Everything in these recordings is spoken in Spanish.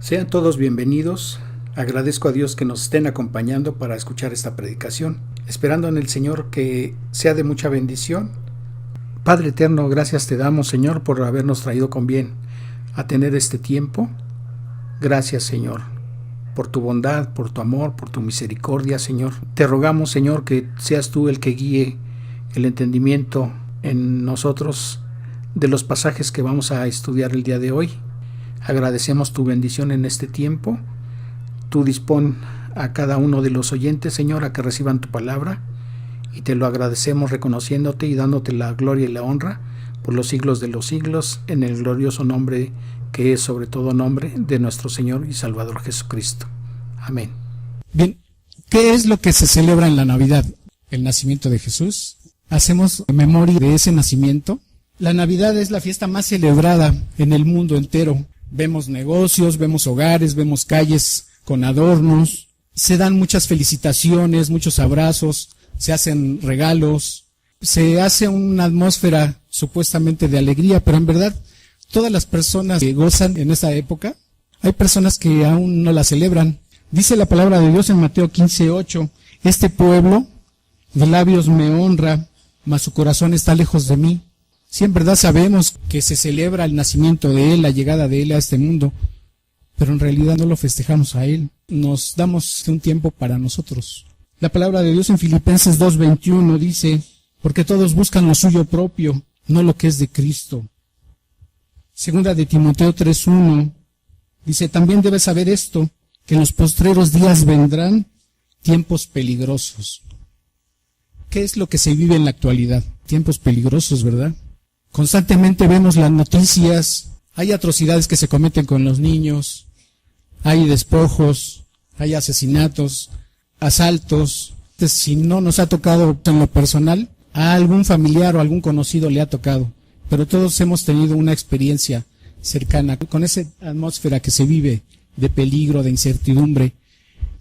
Sean todos bienvenidos. Agradezco a Dios que nos estén acompañando para escuchar esta predicación, esperando en el Señor que sea de mucha bendición. Padre eterno, gracias te damos, Señor, por habernos traído con bien a tener este tiempo. Gracias, Señor, por tu bondad, por tu amor, por tu misericordia, Señor. Te rogamos, Señor, que seas tú el que guíe el entendimiento en nosotros de los pasajes que vamos a estudiar el día de hoy. Agradecemos tu bendición en este tiempo. Tú dispón a cada uno de los oyentes, Señor, a que reciban tu palabra, y te lo agradecemos reconociéndote y dándote la gloria y la honra por los siglos de los siglos, en el glorioso nombre que es sobre todo nombre de nuestro Señor y Salvador Jesucristo. Amén. Bien, ¿qué es lo que se celebra en la Navidad? El nacimiento de Jesús. Hacemos memoria de ese nacimiento. La Navidad es la fiesta más celebrada en el mundo entero. Vemos negocios, vemos hogares, vemos calles con adornos, se dan muchas felicitaciones, muchos abrazos, se hacen regalos, se hace una atmósfera supuestamente de alegría, pero en verdad todas las personas que gozan en esa época, hay personas que aún no la celebran. Dice la palabra de Dios en Mateo 15:8, este pueblo de labios me honra, mas su corazón está lejos de mí. Sí, en verdad sabemos que se celebra el nacimiento de Él, la llegada de Él a este mundo, pero en realidad no lo festejamos a Él, nos damos un tiempo para nosotros. La palabra de Dios en Filipenses 2:21 dice, porque todos buscan lo suyo propio, no lo que es de Cristo. Segunda de Timoteo 3:1 dice, también debes saber esto, que en los postreros días vendrán tiempos peligrosos. ¿Qué es lo que se vive en la actualidad? Tiempos peligrosos, ¿verdad? Constantemente vemos las noticias, hay atrocidades que se cometen con los niños, hay despojos, hay asesinatos, asaltos. Entonces, si no nos ha tocado en lo personal, a algún familiar o algún conocido le ha tocado, pero todos hemos tenido una experiencia cercana con esa atmósfera que se vive de peligro, de incertidumbre.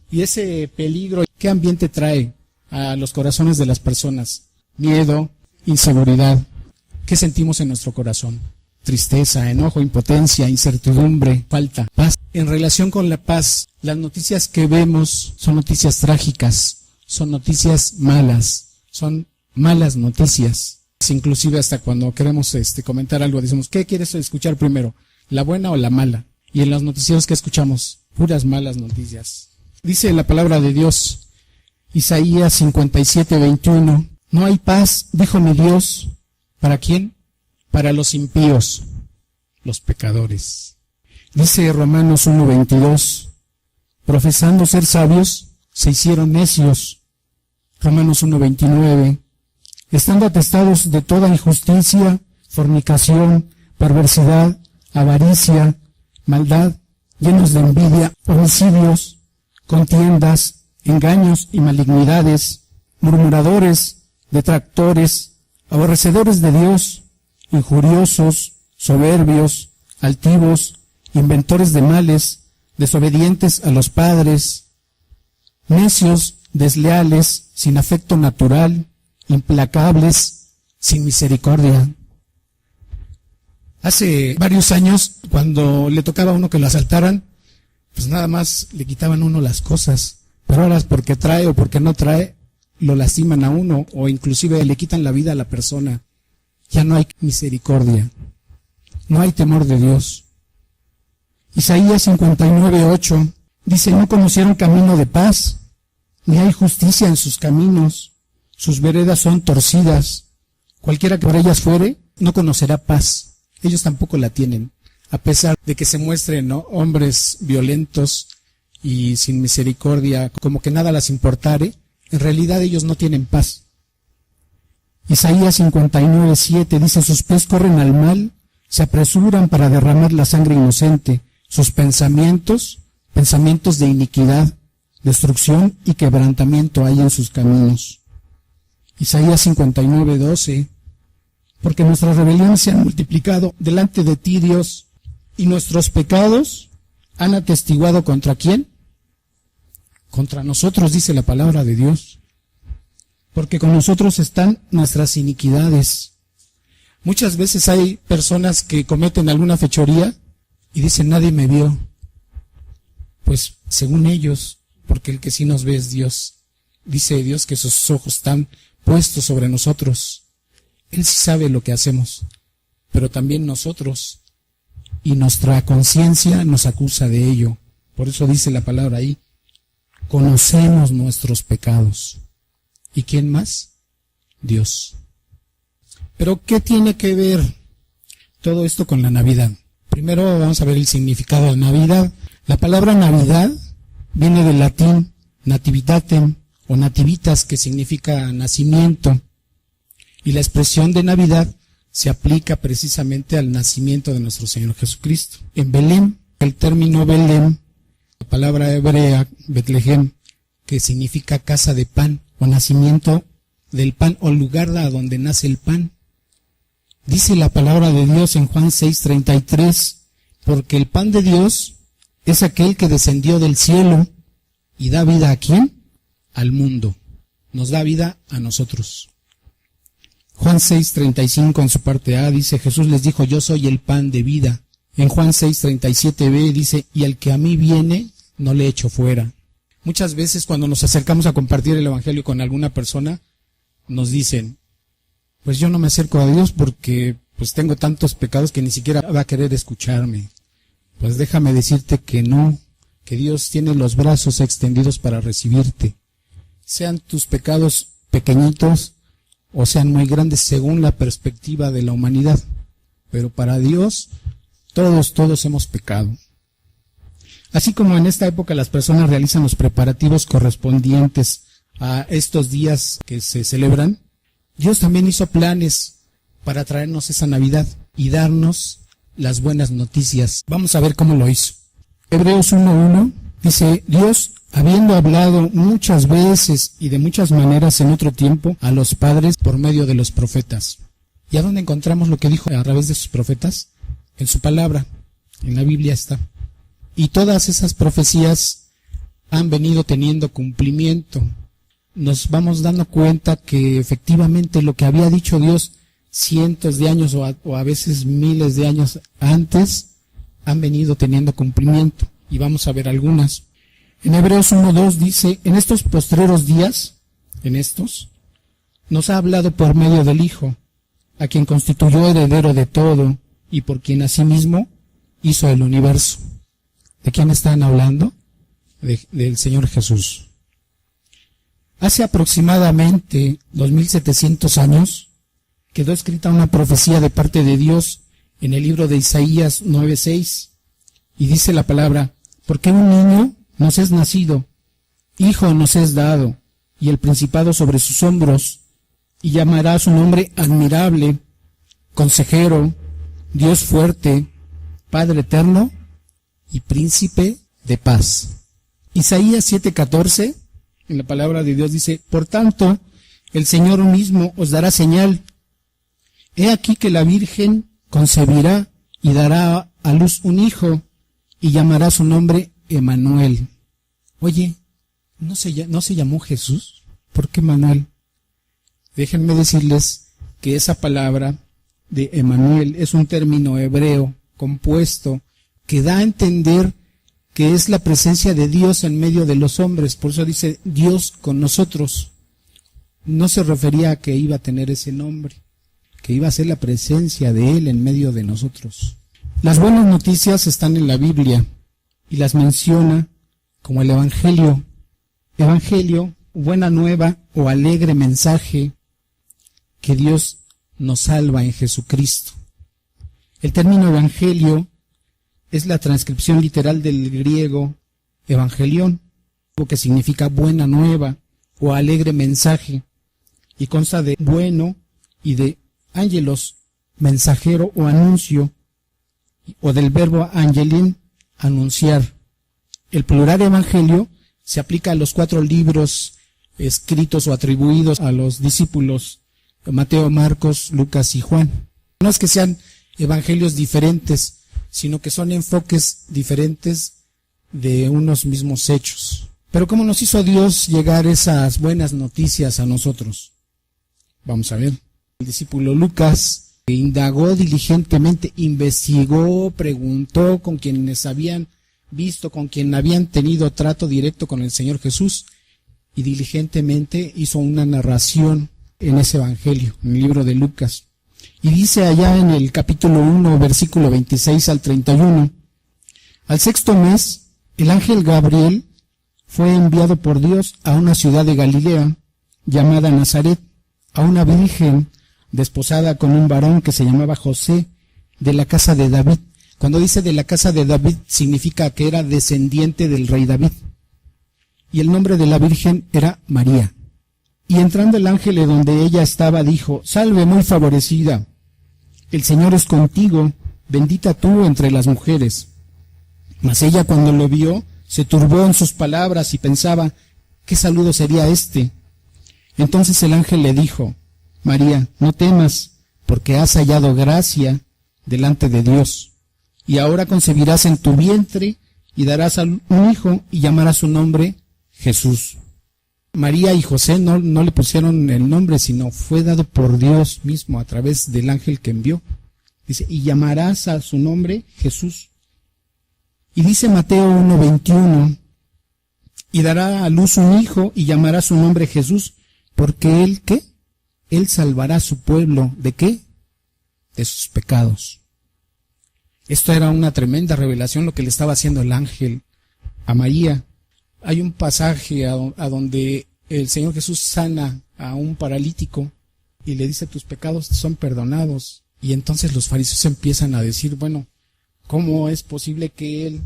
Y ese peligro, ¿qué ambiente trae a los corazones de las personas? Miedo, inseguridad. ¿Qué sentimos en nuestro corazón? Tristeza, enojo, impotencia, incertidumbre, falta, paz. En relación con la paz, las noticias que vemos son noticias trágicas, son noticias malas, son malas noticias. Inclusive hasta cuando queremos comentar algo, decimos, ¿qué quieres escuchar primero? ¿La buena o la mala? Y en los noticieros que escuchamos, puras malas noticias. Dice la palabra de Dios, Isaías 57:21, no hay paz, dijo mi Dios. ¿Para quién? Para los impíos, los pecadores. Dice Romanos 1:22, profesando ser sabios, se hicieron necios. Romanos 1:29, estando atestados de toda injusticia, fornicación, perversidad, avaricia, maldad, llenos de envidia, homicidios, contiendas, engaños y malignidades, murmuradores, detractores, aborrecedores de Dios, injuriosos, soberbios, altivos, inventores de males, desobedientes a los padres, necios, desleales, sin afecto natural, implacables, sin misericordia. Hace varios años, cuando le tocaba a uno que lo asaltaran, pues nada más le quitaban a uno las cosas, pero ahora porque trae o porque no trae, lo lastiman a uno o inclusive le quitan la vida a la persona. Ya no hay misericordia, no hay temor de Dios. Isaías 59:8 dice, no conocieron camino de paz, ni hay justicia en sus caminos, sus veredas son torcidas, cualquiera que por ellas fuere, no conocerá paz. Ellos tampoco la tienen, a pesar de que se muestren, ¿no?, hombres violentos y sin misericordia, como que nada les importare. En realidad ellos no tienen paz. Isaías 59:7 dice, sus pies corren al mal, se apresuran para derramar la sangre inocente, sus pensamientos de iniquidad, destrucción y quebrantamiento hay en sus caminos. Isaías 59:12, porque nuestras rebeliones se han multiplicado delante de ti, Dios, y nuestros pecados han atestiguado ¿contra quién? Contra nosotros, dice la palabra de Dios, porque con nosotros están nuestras iniquidades. Muchas veces hay personas que cometen alguna fechoría y dicen, nadie me vio. Pues según ellos, porque el que sí nos ve es Dios. Dice Dios que sus ojos están puestos sobre nosotros. Él sí sabe lo que hacemos, pero también nosotros. Y nuestra conciencia nos acusa de ello. Por eso dice la palabra ahí, conocemos nuestros pecados. ¿Y quién más? Dios. Pero ¿qué tiene que ver todo esto con la Navidad? Primero vamos a ver el significado de Navidad. La palabra Navidad viene del latín nativitatem o nativitas, que significa nacimiento. Y la expresión de Navidad se aplica precisamente al nacimiento de nuestro Señor Jesucristo. En Belén, el término Belén, la palabra hebrea Betlehem, que significa casa de pan o nacimiento del pan o lugar a donde nace el pan. Dice la palabra de Dios en Juan 6:33, porque el pan de Dios es aquel que descendió del cielo y da vida ¿a quién? Al mundo. Nos da vida a nosotros. Juan 6:35 en su parte A dice, Jesús les dijo, yo soy el pan de vida. En Juan 6:37b dice, y al que a mí viene, no le echo fuera. Muchas veces cuando nos acercamos a compartir el Evangelio con alguna persona, nos dicen, pues yo no me acerco a Dios porque pues tengo tantos pecados que ni siquiera va a querer escucharme. Pues déjame decirte que no, que Dios tiene los brazos extendidos para recibirte. Sean tus pecados pequeñitos o sean muy grandes según la perspectiva de la humanidad. Pero para Dios, todos hemos pecado. Así como en esta época las personas realizan los preparativos correspondientes a estos días que se celebran, Dios también hizo planes para traernos esa Navidad y darnos las buenas noticias. Vamos a ver cómo lo hizo. Hebreos 1:1 dice, Dios, habiendo hablado muchas veces y de muchas maneras en otro tiempo a los padres por medio de los profetas. ¿Y a dónde encontramos lo que dijo a través de sus profetas? En su palabra, en la Biblia está. Y todas esas profecías han venido teniendo cumplimiento. Nos vamos dando cuenta que efectivamente lo que había dicho Dios cientos de años o a veces miles de años antes han venido teniendo cumplimiento. Y vamos a ver algunas. En Hebreos 1:2 dice, en estos postreros días, nos ha hablado por medio del Hijo, a quien constituyó heredero de todo y por quien asimismo hizo el universo. ¿De quién están hablando? Del Señor Jesús. Hace aproximadamente 2700 años quedó escrita una profecía de parte de Dios en el libro de Isaías 9:6 y dice la palabra, porque un niño nos es nacido, hijo nos es dado, y el principado sobre sus hombros, y llamará su nombre admirable, consejero, Dios fuerte, Padre eterno y príncipe de paz. Isaías 7:14, en la palabra de Dios dice, por tanto, el Señor mismo os dará señal. He aquí que la Virgen concebirá y dará a luz un hijo, y llamará su nombre Emanuel. Oye, ¿no se llamó Jesús? ¿Por qué Emanuel? Déjenme decirles que esa palabra de Emanuel es un término hebreo compuesto que da a entender que es la presencia de Dios en medio de los hombres. Por eso dice Dios con nosotros. No se refería a que iba a tener ese nombre, que iba a ser la presencia de Él en medio de nosotros. Las buenas noticias están en la Biblia y las menciona como el Evangelio. Evangelio, buena nueva o alegre mensaje que Dios nos salva en Jesucristo. El término Evangelio es la transcripción literal del griego evangelión, que significa buena nueva o alegre mensaje, y consta de bueno y de ángelos, mensajero o anuncio, o del verbo angelin, anunciar. El plural evangelio se aplica a los 4 libros escritos o atribuidos a los discípulos Mateo, Marcos, Lucas y Juan. No es que sean evangelios diferentes, sino que son enfoques diferentes de unos mismos hechos. Pero ¿cómo nos hizo Dios llegar esas buenas noticias a nosotros? Vamos a ver. El discípulo Lucas indagó diligentemente, investigó, preguntó con quienes sabían visto, con quien habían tenido trato directo con el Señor Jesús, y diligentemente hizo una narración en ese evangelio, en el libro de Lucas. Y dice allá en el capítulo 1, versículo 26 al 31, al sexto mes, el ángel Gabriel fue enviado por Dios a una ciudad de Galilea, llamada Nazaret, a una virgen desposada con un varón que se llamaba José, de la casa de David. Cuando dice de la casa de David, significa que era descendiente del rey David. Y el nombre de la virgen era María. Y entrando el ángel de donde ella estaba, dijo: Salve, muy favorecida, el Señor es contigo, bendita tú entre las mujeres. Mas ella, cuando lo vio, se turbó en sus palabras y pensaba: ¿qué saludo sería este? Entonces el ángel le dijo: María, no temas, porque has hallado gracia delante de Dios. Y ahora concebirás en tu vientre y darás un hijo y llamarás su nombre Jesús. María y José no le pusieron el nombre, sino fue dado por Dios mismo a través del ángel que envió. Dice, y llamarás a su nombre Jesús. Y dice Mateo 1:21, y dará a luz un hijo y llamará su nombre Jesús, porque él, ¿qué? Él salvará a su pueblo, ¿de qué? De sus pecados. Esto era una tremenda revelación lo que le estaba haciendo el ángel a María. Hay un pasaje a donde el Señor Jesús sana a un paralítico y le dice: tus pecados son perdonados. Y entonces los fariseos empiezan a decir: bueno, ¿cómo es posible que Él,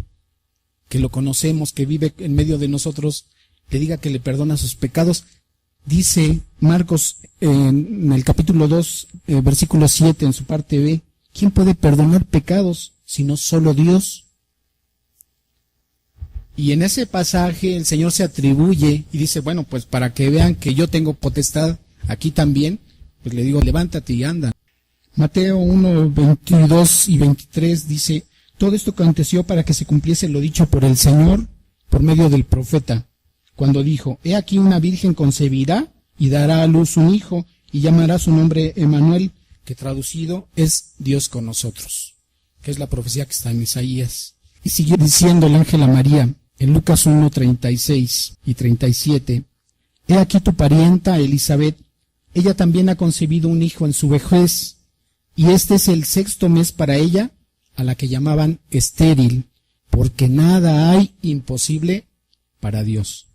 que lo conocemos, que vive en medio de nosotros, le diga que le perdona sus pecados? Dice Marcos en el capítulo 2, versículo 7, en su parte B, ¿quién puede perdonar pecados sino solo Dios? Y en ese pasaje el Señor se atribuye y dice: bueno, pues para que vean que yo tengo potestad aquí también, pues le digo: levántate y anda. Mateo 1, 22 y 23 dice: todo esto aconteció para que se cumpliese lo dicho por el Señor por medio del profeta, cuando dijo: he aquí una virgen concebirá y dará a luz un hijo y llamará su nombre Emmanuel, que traducido es Dios con nosotros, que es la profecía que está en Isaías. Y siguió diciendo el ángel a María en Lucas 1, 36 y 37, he aquí tu parienta Elizabeth, ella también ha concebido un hijo en su vejez, y este es el sexto mes para ella, a la que llamaban estéril, porque nada hay imposible para Dios.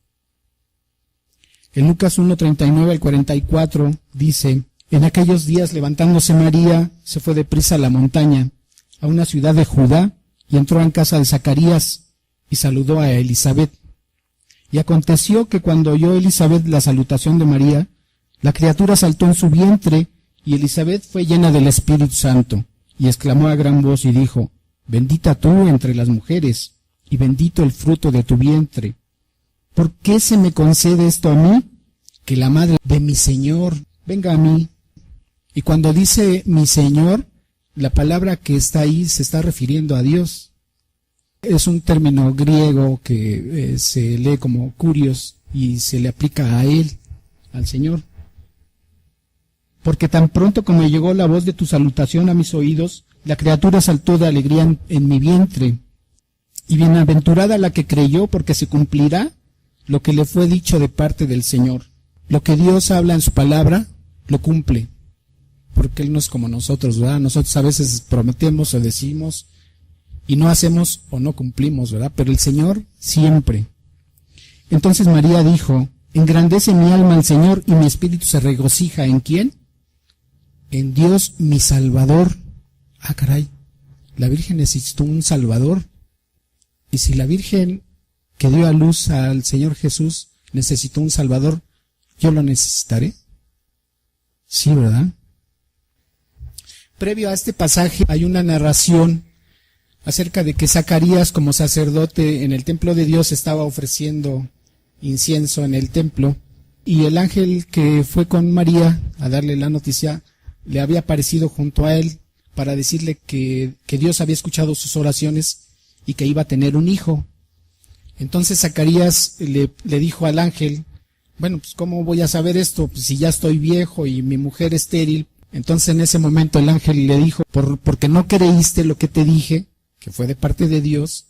En Lucas 1, 39 al 44 dice: en aquellos días, levantándose María, se fue deprisa a la montaña, a una ciudad de Judá, y entró en casa de Zacarías, y saludó a Elizabeth. Y aconteció que cuando oyó Elizabeth la salutación de María, la criatura saltó en su vientre, y Elizabeth fue llena del Espíritu Santo, y exclamó a gran voz y dijo: bendita tú entre las mujeres, y bendito el fruto de tu vientre. ¿Por qué se me concede esto a mí? Que la madre de mi Señor venga a mí. Y cuando dice mi Señor, la palabra que está ahí se está refiriendo a Dios. Es un término griego que se lee como kurios y se le aplica a Él, al Señor. Porque tan pronto como llegó la voz de tu salutación a mis oídos, la criatura saltó de alegría en mi vientre. Y bienaventurada la que creyó, porque se cumplirá lo que le fue dicho de parte del Señor. Lo que Dios habla en su palabra, lo cumple. Porque Él no es como nosotros, ¿verdad? Nosotros a veces prometemos o decimos y no hacemos o no cumplimos, ¿verdad? Pero el Señor siempre. Entonces María dijo: engrandece mi alma al Señor y mi espíritu se regocija. ¿En quién? En Dios mi Salvador. Ah, caray, la Virgen necesitó un Salvador. Y si la Virgen que dio a luz al Señor Jesús necesitó un Salvador, ¿yo lo necesitaré? Sí, ¿verdad? Previo a este pasaje hay una narración acerca de que Zacarías, como sacerdote en el templo de Dios, estaba ofreciendo incienso en el templo, y el ángel que fue con María a darle la noticia le había aparecido junto a él para decirle que Dios había escuchado sus oraciones y que iba a tener un hijo. Entonces Zacarías le dijo al ángel: bueno, pues ¿cómo voy a saber esto? Pues si ya estoy viejo y mi mujer estéril. Entonces en ese momento el ángel le dijo: porque no creíste lo que te dije, que fue de parte de Dios,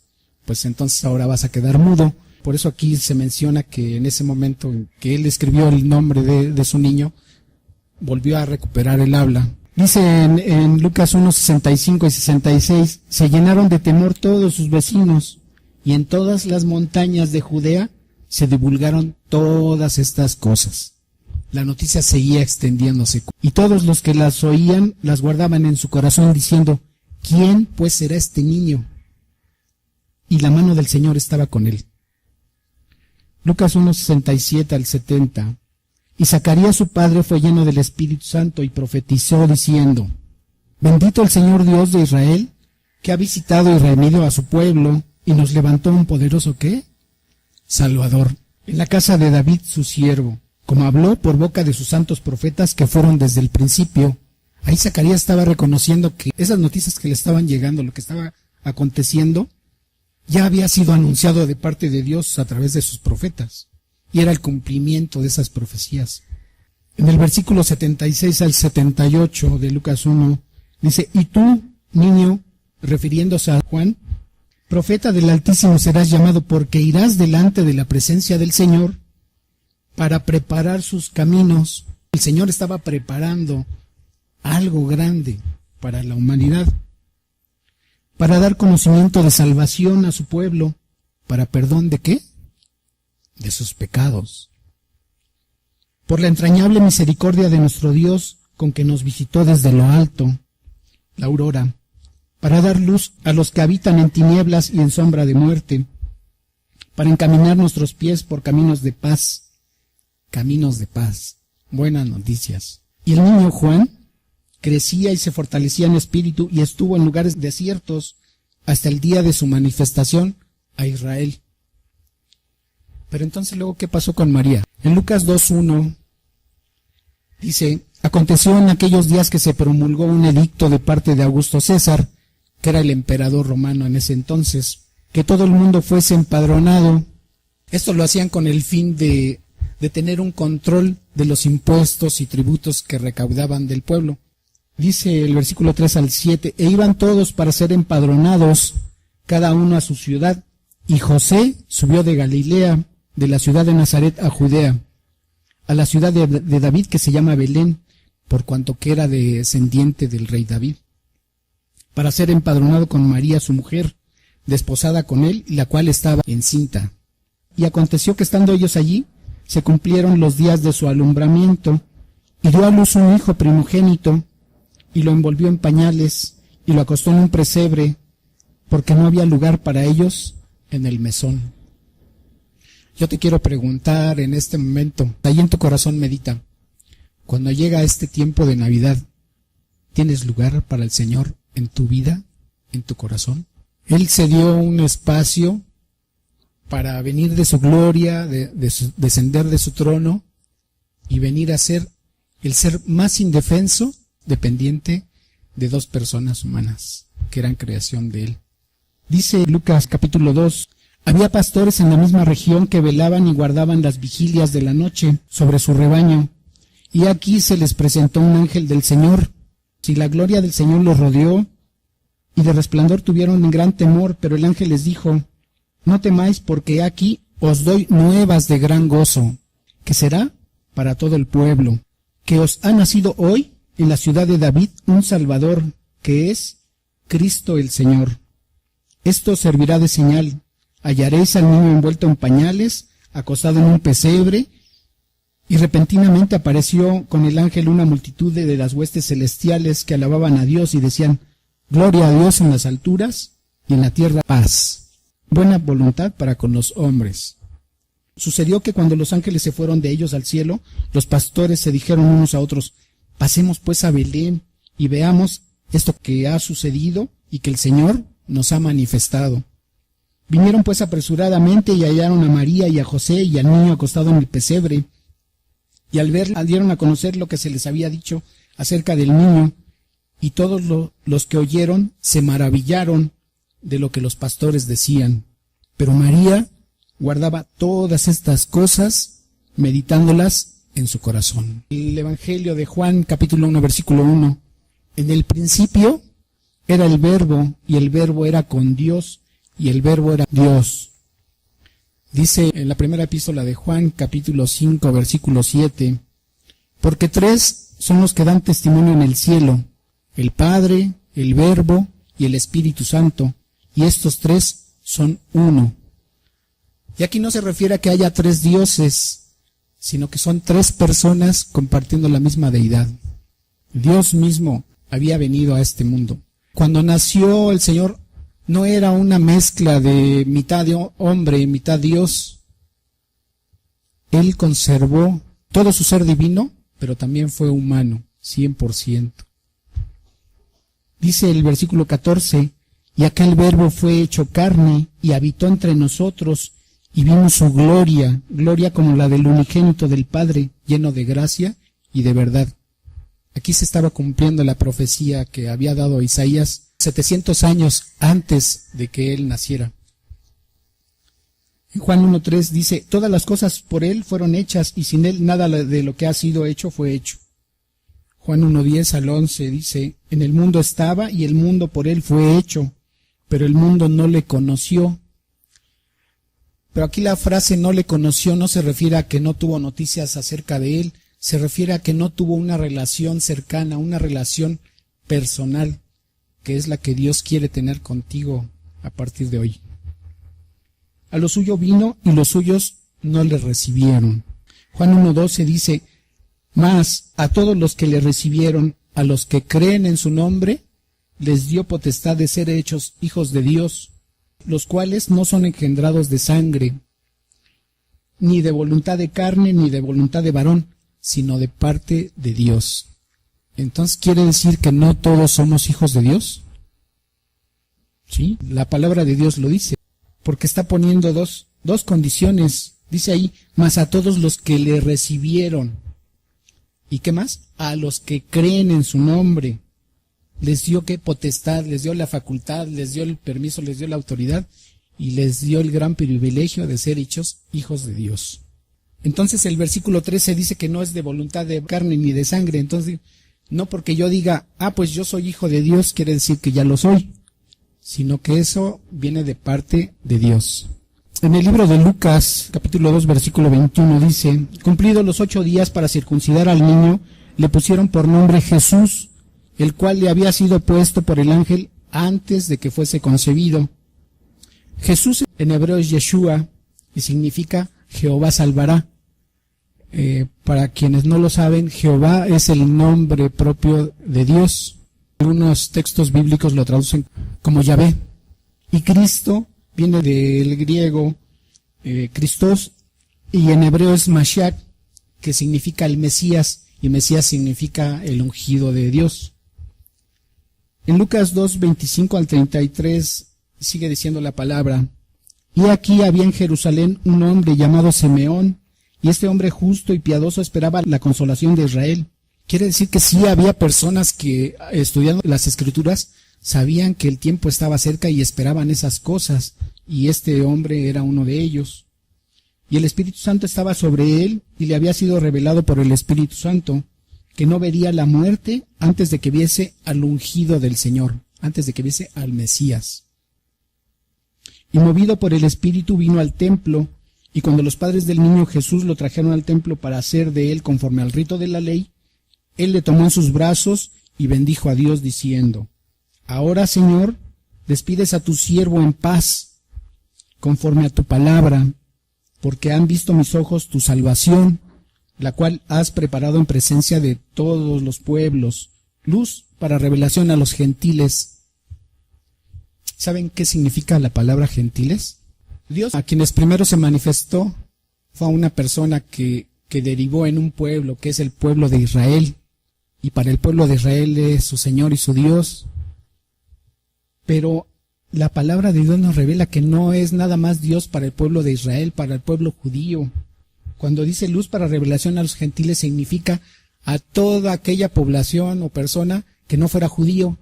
pues entonces ahora vas a quedar mudo. Por eso aquí se menciona que en ese momento en que él escribió el nombre de su niño, volvió a recuperar el habla. Dice en Lucas 1, 65 y 66, se llenaron de temor todos sus vecinos, y en todas las montañas de Judea se divulgaron todas estas cosas. La noticia seguía extendiéndose, y todos los que las oían las guardaban en su corazón, diciendo, ¿quién pues será este niño? Y la mano del Señor estaba con él. Lucas 1, 67 al 70. Y Zacarías su padre fue lleno del Espíritu Santo y profetizó diciendo, bendito el Señor Dios de Israel, que ha visitado y redimido a su pueblo, y nos levantó un poderoso, ¿qué? Salvador, en la casa de David su siervo, como habló por boca de sus santos profetas que fueron desde el principio. Ahí Zacarías estaba reconociendo que esas noticias que le estaban llegando, lo que estaba aconteciendo, ya había sido anunciado de parte de Dios a través de sus profetas, y era el cumplimiento de esas profecías. En el versículo 76 al 78 de Lucas 1, dice, y tú, niño, refiriéndose a Juan, profeta del Altísimo serás llamado, porque irás delante de la presencia del Señor para preparar sus caminos. El Señor estaba preparando algo grande para la humanidad, para dar conocimiento de salvación a su pueblo, para perdón de ¿qué? De sus pecados. Por la entrañable misericordia de nuestro Dios, con que nos visitó desde lo alto, la aurora, para dar luz a los que habitan en tinieblas y en sombra de muerte, para encaminar nuestros pies por caminos de paz. Caminos de paz. Buenas noticias. Y el niño Juan crecía y se fortalecía en espíritu y estuvo en lugares desiertos hasta el día de su manifestación a Israel. Pero entonces luego, ¿qué pasó con María? En Lucas 2:1 dice, aconteció en aquellos días que se promulgó un edicto de parte de Augusto César, que era el emperador romano en ese entonces, que todo el mundo fuese empadronado. Esto lo hacían con el fin de tener un control de los impuestos y tributos que recaudaban del pueblo. Dice el versículo 3 al 7, e iban todos para ser empadronados, cada uno a su ciudad, y José subió de Galilea, de la ciudad de Nazaret a Judea, a la ciudad de David que se llama Belén, por cuanto que era descendiente del rey David, para ser empadronado con María su mujer, desposada con él, la cual estaba encinta. Y aconteció que estando ellos allí, se cumplieron los días de su alumbramiento, y dio a luz un hijo primogénito, y lo envolvió en pañales, y lo acostó en un pesebre, porque no había lugar para ellos en el mesón. Yo te quiero preguntar en este momento, ahí en tu corazón medita, cuando llega este tiempo de Navidad, ¿tienes lugar para el Señor en tu vida, en tu corazón? Él se dio un espacio para venir de su gloria, descender de su trono y venir a ser el ser más indefenso, dependiente de dos personas humanas, que eran creación de él. Dice Lucas capítulo 2, había pastores en la misma región que velaban y guardaban las vigilias de la noche sobre su rebaño, y aquí se les presentó un ángel del Señor, y la gloria del Señor los rodeó, y de resplandor tuvieron un gran temor, pero el ángel les dijo, no temáis, porque aquí os doy nuevas de gran gozo, que será para todo el pueblo, que os ha nacido hoy en la ciudad de David un Salvador, que es Cristo el Señor. Esto servirá de señal, hallaréis al niño envuelto en pañales, acostado en un pesebre, y repentinamente apareció con el ángel una multitud de las huestes celestiales que alababan a Dios y decían, gloria a Dios en las alturas y en la tierra paz. Buena voluntad para con los hombres. Sucedió que cuando los ángeles se fueron de ellos al cielo, los pastores se dijeron unos a otros, pasemos pues a Belén y veamos esto que ha sucedido y que el Señor nos ha manifestado. Vinieron pues apresuradamente y hallaron a María y a José y al niño acostado en el pesebre, y al verla dieron a conocer lo que se les había dicho acerca del niño, y todos los que oyeron se maravillaron de lo que los pastores decían. Pero María guardaba todas estas cosas, meditándolas en su corazón. El Evangelio de Juan, capítulo 1, versículo 1. En el principio era el Verbo, y el Verbo era con Dios, y el Verbo era Dios. Dice en la primera epístola de Juan, capítulo 5, versículo 7, porque tres son los que dan testimonio en el cielo, el Padre, el Verbo y el Espíritu Santo, y estos tres son uno. Y aquí no se refiere a que haya tres dioses, sino que son tres personas compartiendo la misma deidad. Dios mismo había venido a este mundo. Cuando nació el Señor, no era una mezcla de mitad de hombre y mitad Dios. Él conservó todo su ser divino, pero también fue humano, 100%. Dice el versículo 14, y aquel Verbo fue hecho carne y habitó entre nosotros, y vimos su gloria, gloria como la del unigénito del Padre, lleno de gracia y de verdad. Aquí se estaba cumpliendo la profecía que había dado Isaías 700 años antes de que él naciera. En Juan 1.3 dice, todas las cosas por él fueron hechas y sin él nada de lo que ha sido hecho fue hecho. Juan 1.10 al 11 dice, en el mundo estaba y el mundo por él fue hecho, pero el mundo no le conoció. Pero aquí la frase no le conoció no se refiere a que no tuvo noticias acerca de él, se refiere a que no tuvo una relación cercana, una relación personal, que es la que Dios quiere tener contigo a partir de hoy. A lo suyo vino y los suyos no le recibieron. Juan 1.12 dice, mas a todos los que le recibieron, a los que creen en su nombre, les dio potestad de ser hechos hijos de Dios, los cuales no son engendrados de sangre, ni de voluntad de carne, ni de voluntad de varón, sino de parte de Dios. Entonces, ¿quiere decir que no todos somos hijos de Dios? Sí, la palabra de Dios lo dice, porque está poniendo dos condiciones. Dice ahí, mas a todos los que le recibieron. ¿Y qué más? A los que creen en su nombre. Les dio qué potestad, les dio la facultad, les dio el permiso, les dio la autoridad y les dio el gran privilegio de ser hechos hijos de Dios. Entonces el versículo 13 dice que no es de voluntad de carne ni de sangre. Entonces, no porque yo diga, pues yo soy hijo de Dios, quiere decir que ya lo soy, sino que eso viene de parte de Dios. En el libro de Lucas, capítulo 2, versículo 21, dice, cumplidos los 8 días para circuncidar al niño, le pusieron por nombre Jesús, el cual le había sido puesto por el ángel antes de que fuese concebido. Jesús en hebreo es Yeshua y significa Jehová salvará. Para quienes no lo saben, Jehová es el nombre propio de Dios. Algunos textos bíblicos lo traducen como Yahvé. Y Cristo viene del griego Christos y en hebreo es Mashiach, que significa el Mesías, y Mesías significa el ungido de Dios. En Lucas 2, 25 al 33 sigue diciendo la palabra, y aquí había en Jerusalén un hombre llamado Simeón, y este hombre justo y piadoso esperaba la consolación de Israel. Quiere decir que sí había personas que, estudiando las Escrituras, sabían que el tiempo estaba cerca y esperaban esas cosas, y este hombre era uno de ellos. Y el Espíritu Santo estaba sobre él, y le había sido revelado por el Espíritu Santo, que no vería la muerte antes de que viese al ungido del Señor, antes de que viese al Mesías. Y movido por el Espíritu vino al templo, y cuando los padres del niño Jesús lo trajeron al templo para hacer de él conforme al rito de la ley, él le tomó en sus brazos y bendijo a Dios diciendo, ahora, Señor, despides a tu siervo en paz, conforme a tu palabra, porque han visto mis ojos tu salvación, la cual has preparado en presencia de todos los pueblos, luz para revelación a los gentiles. ¿Saben qué significa la palabra gentiles? Dios, a quienes primero se manifestó, fue a una persona que derivó en un pueblo, que es el pueblo de Israel, y para el pueblo de Israel es su Señor y su Dios. Pero la palabra de Dios nos revela que no es nada más Dios para el pueblo de Israel, para el pueblo judío. Cuando dice luz para revelación a los gentiles, significa a toda aquella población o persona que no fuera judío,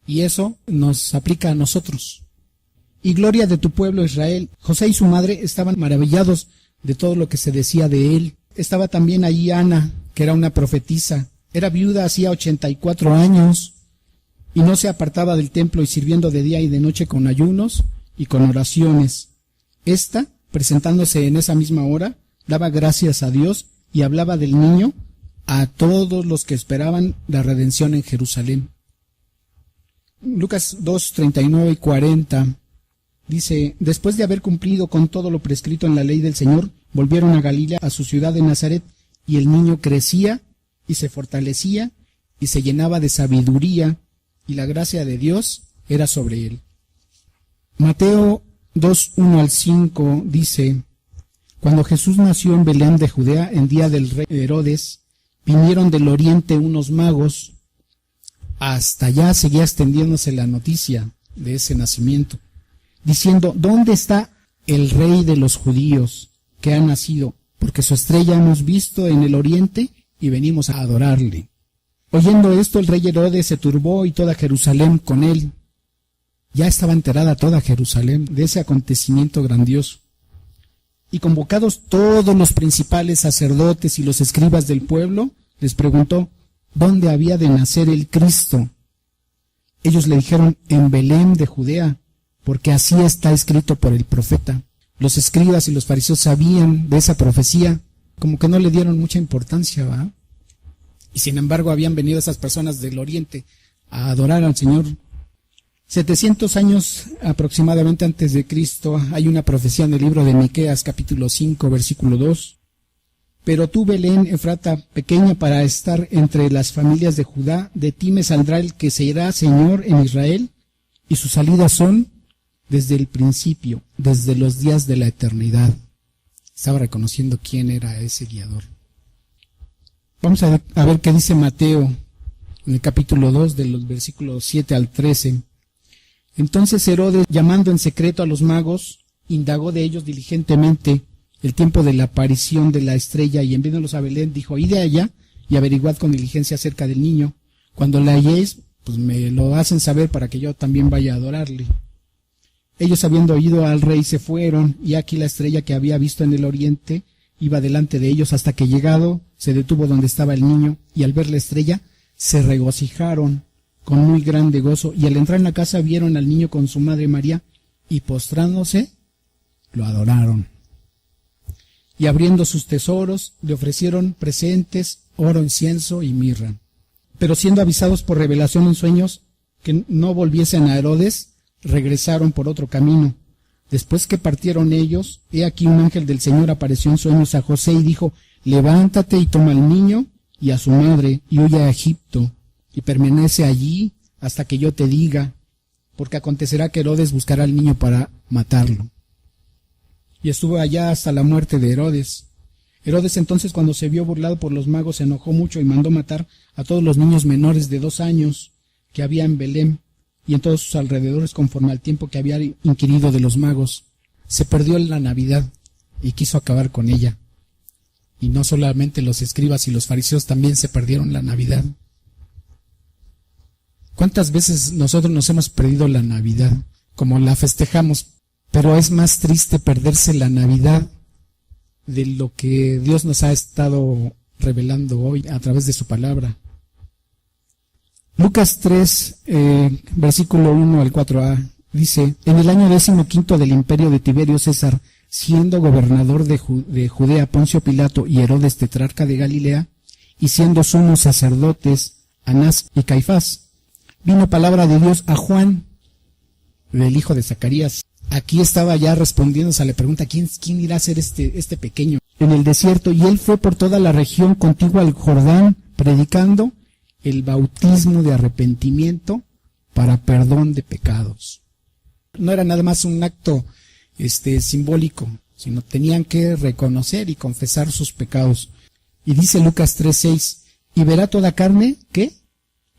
y eso nos aplica a nosotros. Y gloria de tu pueblo Israel. José y su madre estaban maravillados de todo lo que se decía de él. Estaba también allí Ana, que era una profetisa. Era viuda hacía 84 años y no se apartaba del templo y sirviendo de día y de noche con ayunos y con oraciones. Esta, presentándose en esa misma hora, daba gracias a Dios y hablaba del niño a todos los que esperaban la redención en Jerusalén. Lucas 2, 39 y 40 dice: después de haber cumplido con todo lo prescrito en la ley del Señor, volvieron a Galilea, a su ciudad de Nazaret, y el niño crecía y se fortalecía y se llenaba de sabiduría, y la gracia de Dios era sobre él. Mateo 2, 1 al 5 dice: cuando Jesús nació en Belén de Judea, en día del rey Herodes, vinieron del oriente unos magos. Hasta allá seguía extendiéndose la noticia de ese nacimiento, diciendo: ¿dónde está el rey de los judíos que ha nacido? Porque su estrella hemos visto en el oriente y venimos a adorarle. Oyendo esto, el rey Herodes se turbó y toda Jerusalén con él. Ya estaba enterada toda Jerusalén de ese acontecimiento grandioso. Y convocados todos los principales sacerdotes y los escribas del pueblo, les preguntó dónde había de nacer el Cristo. Ellos le dijeron: en Belén de Judea, porque así está escrito por el profeta. Los escribas y los fariseos sabían de esa profecía, como que no le dieron mucha importancia, ¿va? Y sin embargo habían venido esas personas del oriente a adorar al Señor. 700 años aproximadamente antes de Cristo hay una profecía en el libro de Miqueas, capítulo 5, versículo 2. Pero tú, Belén Efrata, pequeña para estar entre las familias de Judá, de ti me saldrá el que será Señor en Israel, y sus salidas son desde el principio, desde los días de la eternidad. Estaba reconociendo quién era ese guiador. Vamos a ver qué dice Mateo en el capítulo 2, de los versículos 7 al 13. Entonces Herodes, llamando en secreto a los magos, indagó de ellos diligentemente el tiempo de la aparición de la estrella, y enviándolos a Belén, dijo: id allá y averiguad con diligencia acerca del niño. Cuando la halléis, pues me lo hacen saber para que yo también vaya a adorarle. Ellos, habiendo oído al rey, se fueron, y aquí la estrella que había visto en el oriente iba delante de ellos, hasta que llegado se detuvo donde estaba el niño, y al ver la estrella se regocijaron con muy grande gozo, y al entrar en la casa vieron al niño con su madre María, y postrándose lo adoraron. Y abriendo sus tesoros le ofrecieron presentes, oro, incienso y mirra. Pero siendo avisados por revelación en sueños que no volviesen a Herodes, regresaron por otro camino. Después que partieron ellos, he aquí un ángel del Señor apareció en sueños a José y dijo: levántate y toma al niño y a su madre y huye a Egipto, y permanece allí hasta que yo te diga, porque acontecerá que Herodes buscará al niño para matarlo. Y estuvo allá hasta la muerte de Herodes. Herodes entonces, cuando se vio burlado por los magos, se enojó mucho y mandó matar a todos los niños menores de 2 años que había en Belén y en todos sus alrededores, conforme al tiempo que había inquirido de los magos. Se perdió la Navidad y quiso acabar con ella. Y no solamente los escribas y los fariseos, también se perdieron la Navidad. ¿Cuántas veces nosotros nos hemos perdido la Navidad? Como la festejamos, pero es más triste perderse la Navidad de lo que Dios nos ha estado revelando hoy a través de su palabra. Lucas 3, versículo 1 al 4a, dice: en el año 15 del imperio de Tiberio César, siendo gobernador de Judea Poncio Pilato y Herodes tetrarca de Galilea, y siendo sumos sacerdotes Anás y Caifás, vino palabra de Dios a Juan, el hijo de Zacarías. Aquí estaba ya respondiéndose a la pregunta: ¿quién irá a ser este pequeño? En el desierto, y él fue por toda la región contigua al Jordán, predicando el bautismo de arrepentimiento para perdón de pecados. No era nada más un acto simbólico, sino tenían que reconocer y confesar sus pecados. Y dice Lucas 3:6, y verá toda carne, ¿qué?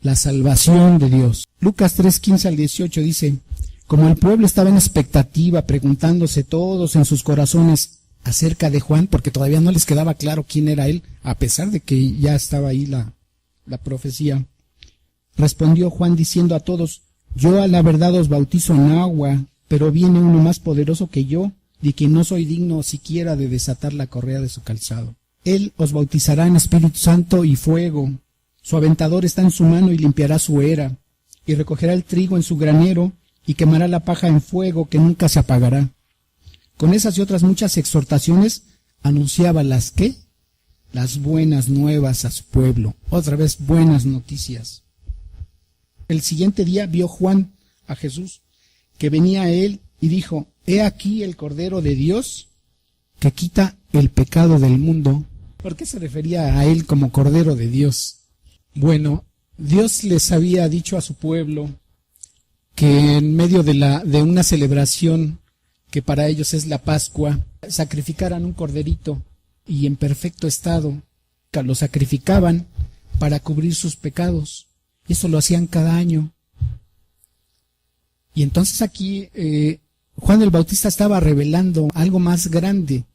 La salvación de Dios. Lucas 3:15 al 18 dice: como el pueblo estaba en expectativa, preguntándose todos en sus corazones acerca de Juan, porque todavía no les quedaba claro quién era él, a pesar de que ya estaba ahí la profecía, respondió Juan diciendo a todos: yo a la verdad os bautizo en agua, pero viene uno más poderoso que yo, de quien no soy digno siquiera de desatar la correa de su calzado. Él os bautizará en Espíritu Santo y fuego. Su aventador está en su mano y limpiará su era, y recogerá el trigo en su granero, y quemará la paja en fuego que nunca se apagará. Con esas y otras muchas exhortaciones anunciaba las buenas nuevas a su pueblo. Otra vez buenas noticias. El siguiente día vio Juan a Jesús, que venía a él, y dijo: He aquí el Cordero de Dios que quita el pecado del mundo. ¿Por qué se refería a él como Cordero de Dios? Bueno, Dios les había dicho a su pueblo que en medio de una celebración que para ellos es la Pascua, sacrificaran un corderito, y en perfecto estado lo sacrificaban para cubrir sus pecados. Y eso lo hacían cada año. Y entonces aquí Juan el Bautista estaba revelando algo más grande,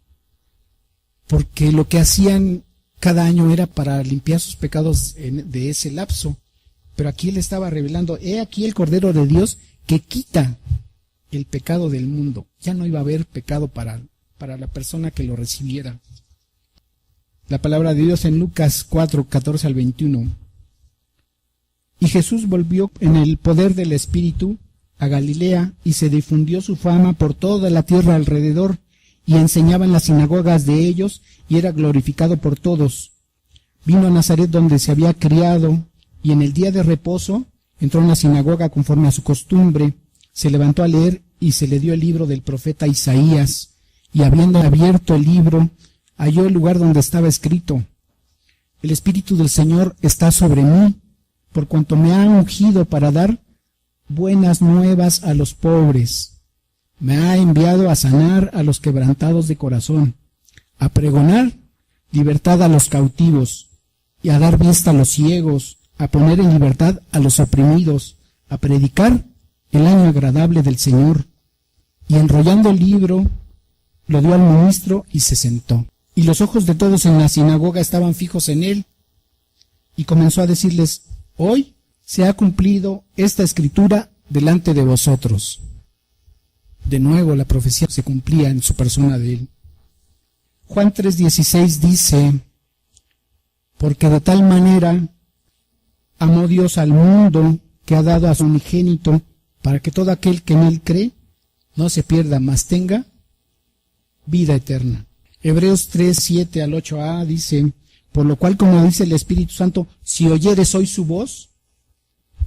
porque lo que hacían cada año era para limpiar sus pecados de ese lapso. Pero aquí él estaba revelando: he aquí el Cordero de Dios que quita el pecado del mundo. Ya no iba a haber pecado para la persona que lo recibiera. La palabra de Dios en Lucas 4, 14 al 21. Y Jesús volvió en el poder del Espíritu a Galilea, y se difundió su fama por toda la tierra alrededor, y enseñaba en las sinagogas de ellos, y era glorificado por todos. Vino a Nazaret, donde se había criado, y en el día de reposo entró en la sinagoga conforme a su costumbre, se levantó a leer, y se le dio el libro del profeta Isaías, y habiendo abierto el libro, halló el lugar donde estaba escrito: El Espíritu del Señor está sobre mí, por cuanto me ha ungido para dar buenas nuevas a los pobres. Me ha enviado a sanar a los quebrantados de corazón, a pregonar libertad a los cautivos, y a dar vista a los ciegos, a poner en libertad a los oprimidos, a predicar el año agradable del Señor. Y enrollando el libro, lo dio al ministro y se sentó. Y los ojos de todos en la sinagoga estaban fijos en él, y comenzó a decirles: Hoy se ha cumplido esta escritura delante de vosotros. De nuevo la profecía se cumplía en su persona de él. Juan 3:16 dice: Porque de tal manera amó Dios al mundo, que ha dado a su unigénito, para que todo aquel que en él cree no se pierda, mas tenga vida eterna. Hebreos 3:7 al 8a dice: Por lo cual, como dice el Espíritu Santo, si oyereis hoy su voz,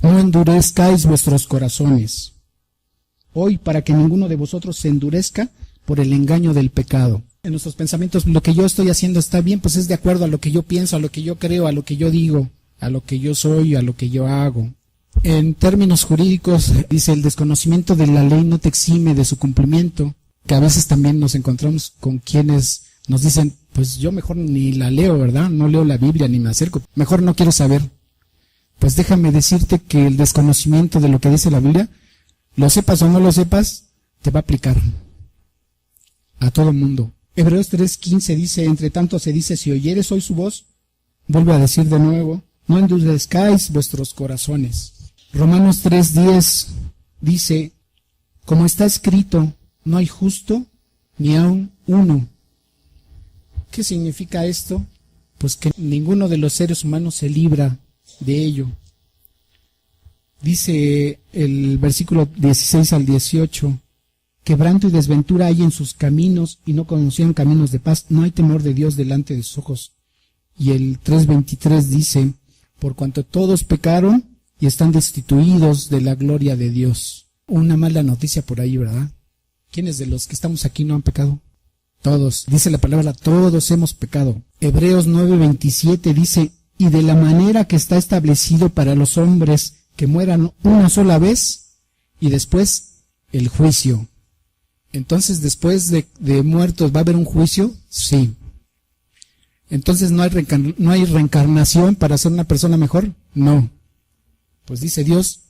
no endurezcáis vuestros corazones. Hoy, para que ninguno de vosotros se endurezca por el engaño del pecado. En nuestros pensamientos, lo que yo estoy haciendo está bien, pues es de acuerdo a lo que yo pienso, a lo que yo creo, a lo que yo digo, a lo que yo soy, a lo que yo hago. En términos jurídicos, dice: el desconocimiento de la ley no te exime de su cumplimiento, que a veces también nos encontramos con quienes nos dicen: pues yo mejor ni la leo, ¿verdad? No leo la Biblia ni me acerco, mejor no quiero saber. Pues déjame decirte que el desconocimiento de lo que dice la Biblia, lo sepas o no lo sepas, te va a aplicar a todo mundo. Hebreos 3:15 dice: Entre tanto se dice, si oyeres hoy su voz, vuelve a decir de nuevo, no endurezcáis vuestros corazones. Romanos 3:10 dice: Como está escrito, no hay justo ni aun uno. ¿Qué significa esto? Pues que ninguno de los seres humanos se libra de ello. Dice el versículo 16 al 18: Quebranto y desventura hay en sus caminos, y no conocieron caminos de paz. No hay temor de Dios delante de sus ojos. Y el 3:23 dice: Por cuanto todos pecaron y están destituidos de la gloria de Dios. Una mala noticia por ahí, ¿verdad? ¿Quiénes de los que estamos aquí no han pecado? Todos. Dice la palabra: todos hemos pecado. Hebreos 9:27 dice: Y de la manera que está establecido para los hombres que mueran una sola vez, y después el juicio. Entonces, después de muertos, ¿va a haber un juicio? Sí. Entonces, ¿no hay reencarnación para ser una persona mejor? No. Pues dice Dios: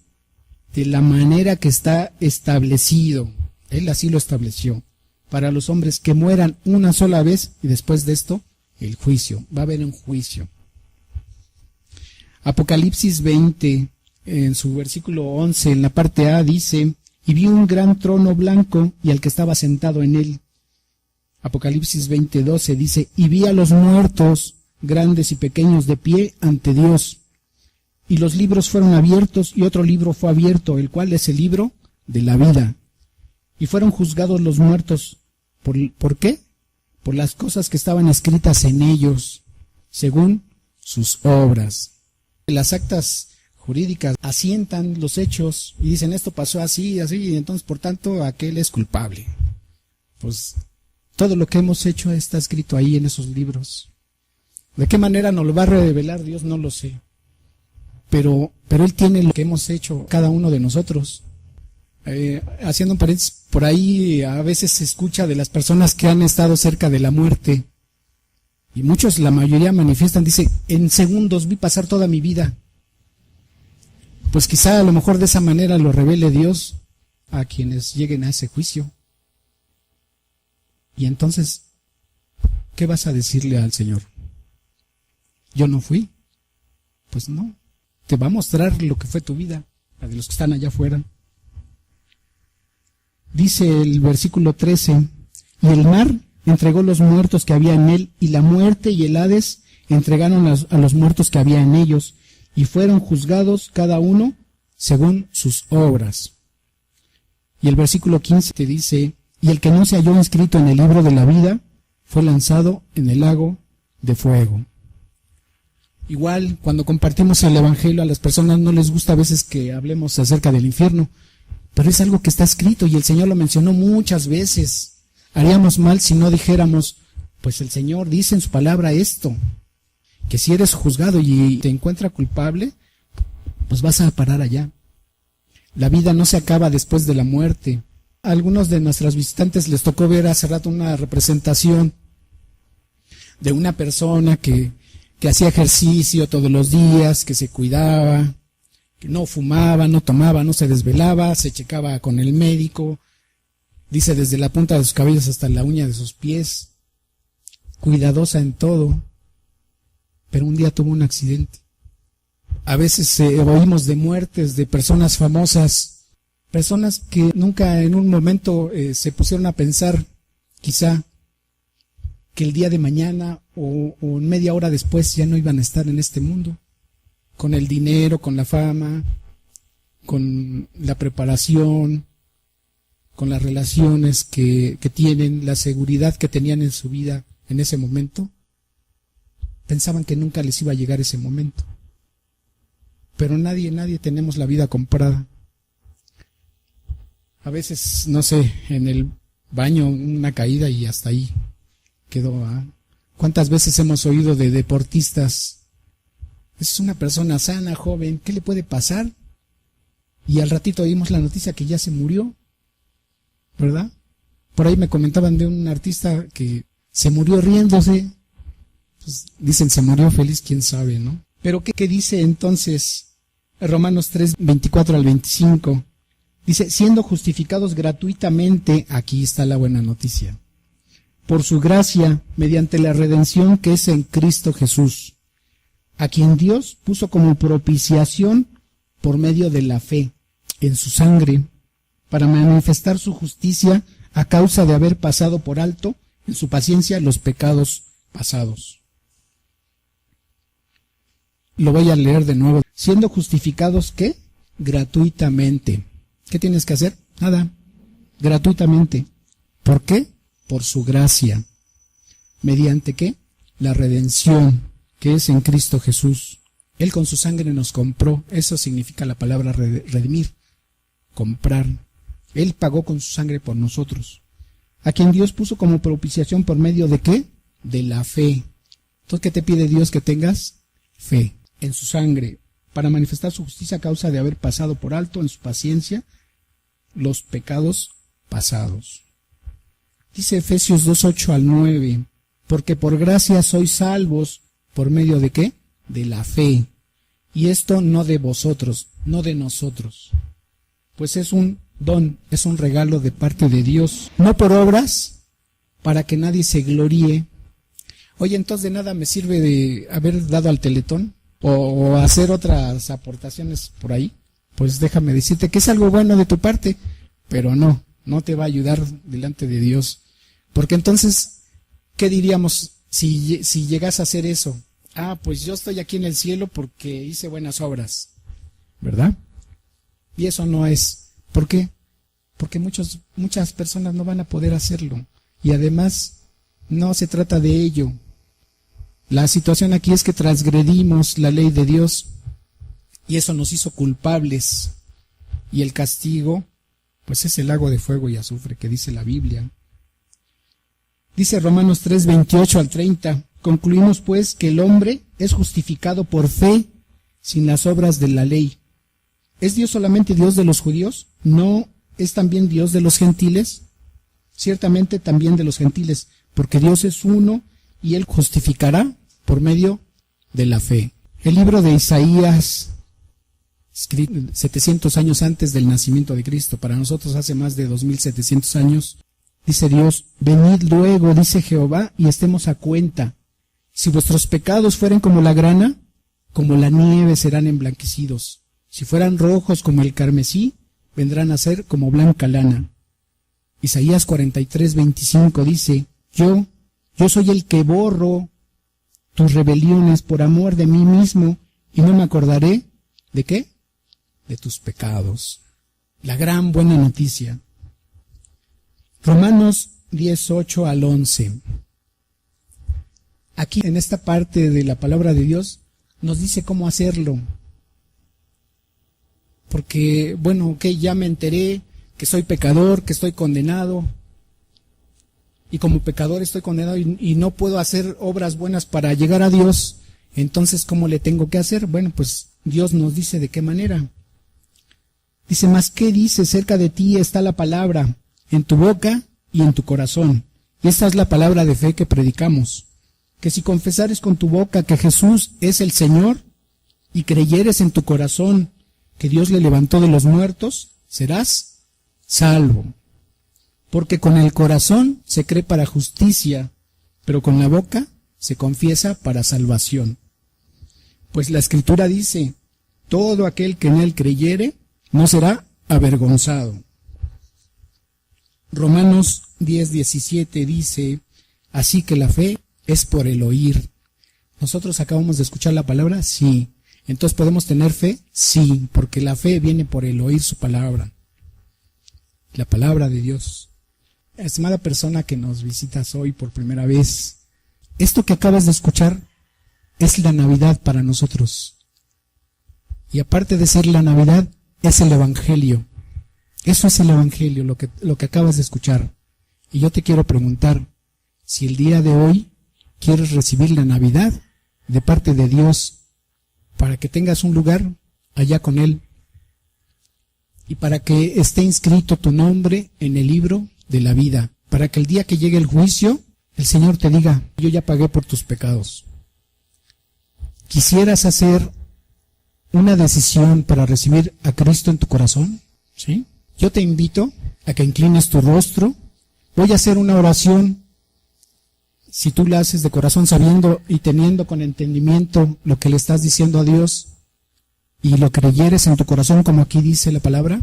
de la manera que está establecido. Él así lo estableció. Para los hombres que mueran una sola vez, y después de esto, el juicio. Va a haber un juicio. Apocalipsis 20, en su versículo 11, en la parte A, dice: Y vi un gran trono blanco, y al que estaba sentado en él. Apocalipsis 20:12 dice: Y vi a los muertos, grandes y pequeños, de pie ante Dios. Y los libros fueron abiertos, y otro libro fue abierto, el cual es el libro de la vida. Y fueron juzgados los muertos. ¿Por qué? Por las cosas que estaban escritas en ellos, según sus obras. Las actas jurídicas asientan los hechos y dicen esto pasó así, así, y entonces por tanto aquel es culpable. Pues todo lo que hemos hecho está escrito ahí en esos libros. ¿De qué manera nos lo va a revelar Dios? No lo sé. Pero Él tiene lo que hemos hecho cada uno de nosotros. Haciendo un paréntesis, por ahí a veces se escucha de las personas que han estado cerca de la muerte. Y muchos, la mayoría manifiestan, dice, en segundos vi pasar toda mi vida. Pues quizá a lo mejor de esa manera lo revele Dios a quienes lleguen a ese juicio. Y entonces, ¿qué vas a decirle al Señor? ¿Yo no fui? Pues no. Te va a mostrar lo que fue tu vida, la de los que están allá afuera. Dice el versículo 13, y el mar entregó los muertos que había en él, y la muerte y el Hades entregaron a los muertos que había en ellos, y fueron juzgados cada uno según sus obras. Y el versículo 15 te dice, y el que no se halló inscrito en el libro de la vida fue lanzado en el lago de fuego. Igual, cuando compartimos el evangelio a las personas no les gusta a veces que hablemos acerca del infierno, pero es algo que está escrito y el Señor lo mencionó muchas veces. Haríamos mal si no dijéramos, pues el Señor dice en su palabra esto, que si eres juzgado y te encuentra culpable, pues vas a parar allá. La vida no se acaba después de la muerte. A algunos de nuestras visitantes les tocó ver hace rato una representación de una persona que hacía ejercicio todos los días, que se cuidaba, que no fumaba, no tomaba, no se desvelaba, se checaba con el médico, dice desde la punta de sus cabellos hasta la uña de sus pies, cuidadosa en todo, pero un día tuvo un accidente. A veces oímos de muertes de personas famosas, personas que nunca en un momento se pusieron a pensar, quizá, que el día de mañana o media hora después ya no iban a estar en este mundo, con el dinero, con la fama, con la preparación, con las relaciones que tienen, la seguridad que tenían en su vida en ese momento. Pensaban que nunca les iba a llegar ese momento. Pero nadie tenemos la vida comprada. A veces, no sé, en el baño una caída y hasta ahí quedó. ¿Cuántas veces hemos oído de deportistas? Es una persona sana, joven, ¿qué le puede pasar? Y al ratito oímos la noticia que ya se murió, ¿verdad? Por ahí me comentaban de un artista que se murió riéndose. Pues dicen, se murió feliz, quién sabe, ¿no? Pero ¿qué dice entonces Romanos 3, 24 al 25? Dice, siendo justificados gratuitamente, aquí está la buena noticia, por su gracia, mediante la redención que es en Cristo Jesús, a quien Dios puso como propiciación por medio de la fe en su sangre, para manifestar su justicia a causa de haber pasado por alto en su paciencia los pecados pasados. Lo voy a leer de nuevo. Siendo justificados, ¿qué? Gratuitamente. ¿Qué tienes que hacer? Nada. Gratuitamente. ¿Por qué? Por su gracia. ¿Mediante qué? La redención que es en Cristo Jesús. Él con su sangre nos compró. Eso significa la palabra redimir. Comprar. Él pagó con su sangre por nosotros. A quien Dios puso como propiciación por medio de ¿qué? De la fe. Entonces, ¿qué te pide Dios que tengas? Fe en su sangre, para manifestar su justicia a causa de haber pasado por alto en su paciencia los pecados pasados. Dice Efesios 2, 8 al 9, porque por gracia sois salvos, ¿por medio de qué? De la fe. Y esto no de vosotros, no de nosotros, pues es un don, es un regalo de parte de Dios, no por obras, para que nadie se gloríe. Oye, entonces de nada me sirve de haber dado al Teletón o hacer otras aportaciones por ahí. Pues déjame decirte que es algo bueno de tu parte, pero no te va a ayudar delante de Dios. Porque entonces, ¿qué diríamos si llegas a hacer eso? Pues yo estoy aquí en el cielo porque hice buenas obras, ¿verdad? Y eso no es. ¿Por qué? porque muchas personas no van a poder hacerlo. Y además, no se trata de ello. La situación aquí es que transgredimos la ley de Dios y eso nos hizo culpables. Y el castigo, pues es el lago de fuego y azufre que dice la Biblia. Dice Romanos 3, 28 al 30, concluimos pues que el hombre es justificado por fe sin las obras de la ley. ¿Es Dios solamente Dios de los judíos? ¿No es también Dios de los gentiles? Ciertamente también de los gentiles, porque Dios es uno y Él justificará por medio de la fe. El libro de Isaías, escrito 700 años antes del nacimiento de Cristo, para nosotros hace más de 2700 años, dice Dios, venid luego, dice Jehová, y estemos a cuenta. Si vuestros pecados fueren como la grana, como la nieve serán emblanquecidos. Si fueran rojos como el carmesí, vendrán a ser como blanca lana. Isaías 43, 25 dice, yo soy el que borro tus rebeliones por amor de mí mismo, y no me acordaré, ¿de qué? De tus pecados. La gran buena noticia. Romanos 18 al 11. Aquí en esta parte de la palabra de Dios nos dice cómo hacerlo. Porque, bueno, ya me enteré que soy pecador, que estoy condenado. Y como pecador estoy condenado y no puedo hacer obras buenas para llegar a Dios. Entonces, ¿cómo le tengo que hacer? Bueno, pues Dios nos dice de qué manera. Dice, ¿mas qué dice? Cerca de ti está la palabra, en tu boca y en tu corazón. Y esta es la palabra de fe que predicamos. Que si confesares con tu boca que Jesús es el Señor y creyeres en tu corazón que Dios le levantó de los muertos, serás salvo. Porque con el corazón se cree para justicia, pero con la boca se confiesa para salvación. Pues la Escritura dice, todo aquel que en él creyere no será avergonzado. Romanos 10, 17 dice, así que la fe es por el oír. ¿Nosotros acabamos de escuchar la palabra? Sí. ¿Entonces podemos tener fe? Sí, porque la fe viene por el oír su palabra. La palabra de Dios. Estimada persona que nos visitas hoy por primera vez, esto que acabas de escuchar es la Navidad para nosotros. Y aparte de ser la Navidad, es el Evangelio. Eso es el Evangelio, lo que acabas de escuchar. Y yo te quiero preguntar, si el día de hoy quieres recibir la Navidad de parte de Dios, para que tengas un lugar allá con Él, y para que esté inscrito tu nombre en el libro de la vida, para que el día que llegue el juicio, el Señor te diga, yo ya pagué por tus pecados. ¿Quisieras hacer una decisión para recibir a Cristo en tu corazón? ¿Sí? Yo te invito a que inclines tu rostro. Voy a hacer una oración. Si tú la haces de corazón sabiendo y teniendo con entendimiento lo que le estás diciendo a Dios y lo creyeres en tu corazón como aquí dice la palabra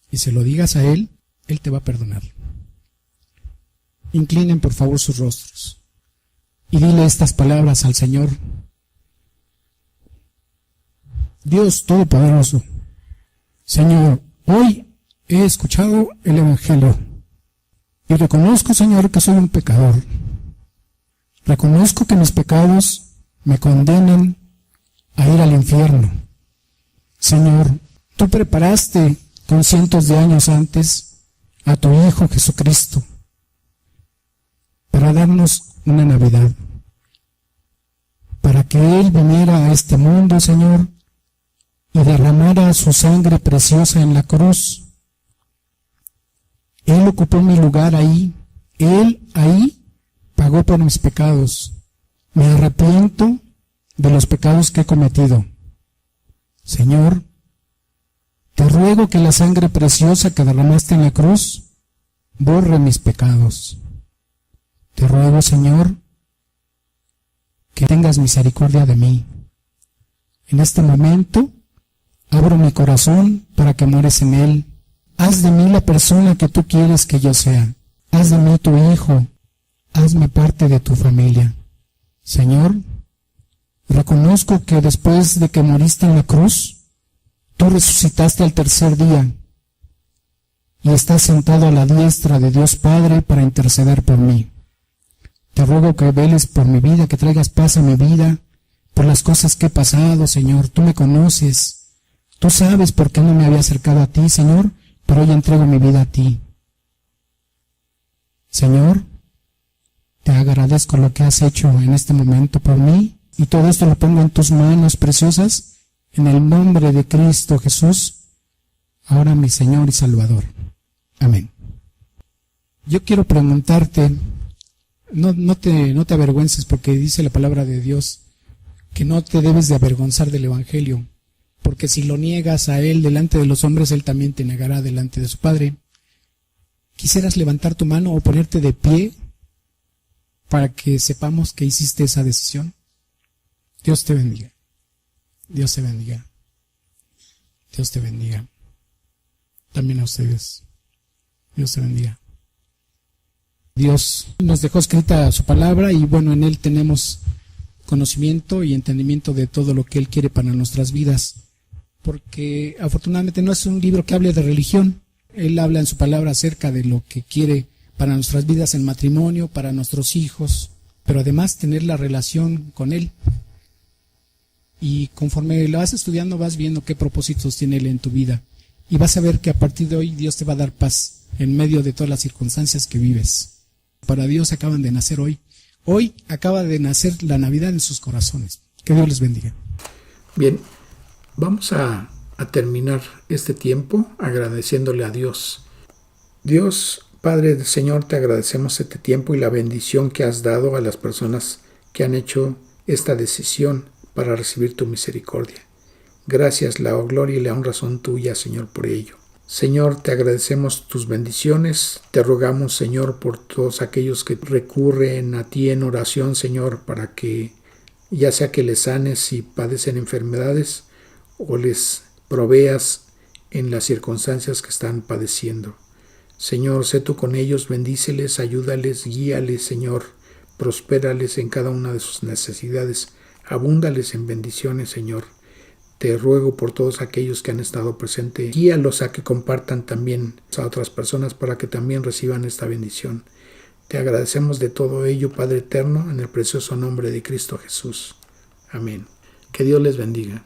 y se lo digas a Él, Él te va a perdonar. Inclinen por favor sus rostros y dile estas palabras al Señor. Dios Todopoderoso, Señor, hoy he escuchado el Evangelio y reconozco, Señor, que soy un pecador. Reconozco que mis pecados me condenan a ir al infierno. Señor, tú preparaste con cientos de años antes a tu Hijo Jesucristo para darnos una Navidad, para que Él viniera a este mundo, Señor, y derramara su sangre preciosa en la cruz. Él ocupó mi lugar ahí. Él ahí pagó por mis pecados. Me arrepiento de los pecados que he cometido. Señor, te ruego que la sangre preciosa que derramaste en la cruz borre mis pecados. Te ruego, Señor, que tengas misericordia de mí. En este momento, abro mi corazón para que mueres en él. Haz de mí la persona que tú quieres que yo sea. Haz de mí tu hijo. Hazme parte de tu familia. Señor, reconozco que después de que moriste en la cruz, tú resucitaste al tercer día. y estás sentado a la diestra de Dios Padre para interceder por mí. Te ruego que veles por mi vida, que traigas paz a mi vida, por las cosas que he pasado, Señor. Tú me conoces, tú sabes por qué no me había acercado a ti, Señor, pero hoy entrego mi vida a ti. Señor, te agradezco lo que has hecho en este momento por mí, y todo esto lo pongo en tus manos preciosas, en el nombre de Cristo Jesús, ahora mi Señor y Salvador. Amén. Yo quiero preguntarte, no te avergüences, porque dice la palabra de Dios que no te debes de avergonzar del Evangelio, porque si lo niegas a Él delante de los hombres, Él también te negará delante de su Padre. ¿Quisieras levantar tu mano o ponerte de pie para que sepamos que hiciste esa decisión? Dios te bendiga. Dios te bendiga. Dios te bendiga. También a ustedes. Dios te bendiga. Dios nos dejó escrita su palabra y bueno, en Él tenemos conocimiento y entendimiento de todo lo que Él quiere para nuestras vidas. Porque afortunadamente no es un libro que hable de religión. Él habla en su palabra acerca de lo que quiere para nuestras vidas en matrimonio, para nuestros hijos, pero además tener la relación con Él. Y conforme lo vas estudiando, vas viendo qué propósitos tiene Él en tu vida. Y vas a ver que a partir de hoy Dios te va a dar paz en medio de todas las circunstancias que vives. Para Dios acaban de nacer hoy. Hoy acaba de nacer la Navidad en sus corazones. Que Dios les bendiga. Bien, vamos a terminar este tiempo agradeciéndole a Dios. Dios, Padre del Señor, te agradecemos este tiempo y la bendición que has dado a las personas que han hecho esta decisión para recibir tu misericordia. Gracias, la gloria y la honra son tuyas, Señor, por ello. Señor, te agradecemos tus bendiciones. Te rogamos, Señor, por todos aquellos que recurren a ti en oración, Señor, para que ya sea que les sanes si padecen enfermedades o les proveas en las circunstancias que están padeciendo. Señor, sé tú con ellos, bendíceles, ayúdales, guíales, Señor, prospérales en cada una de sus necesidades, abúndales en bendiciones, Señor. Te ruego por todos aquellos que han estado presentes, guíalos a que compartan también a otras personas para que también reciban esta bendición. Te agradecemos de todo ello, Padre eterno, en el precioso nombre de Cristo Jesús. Amén. Que Dios les bendiga.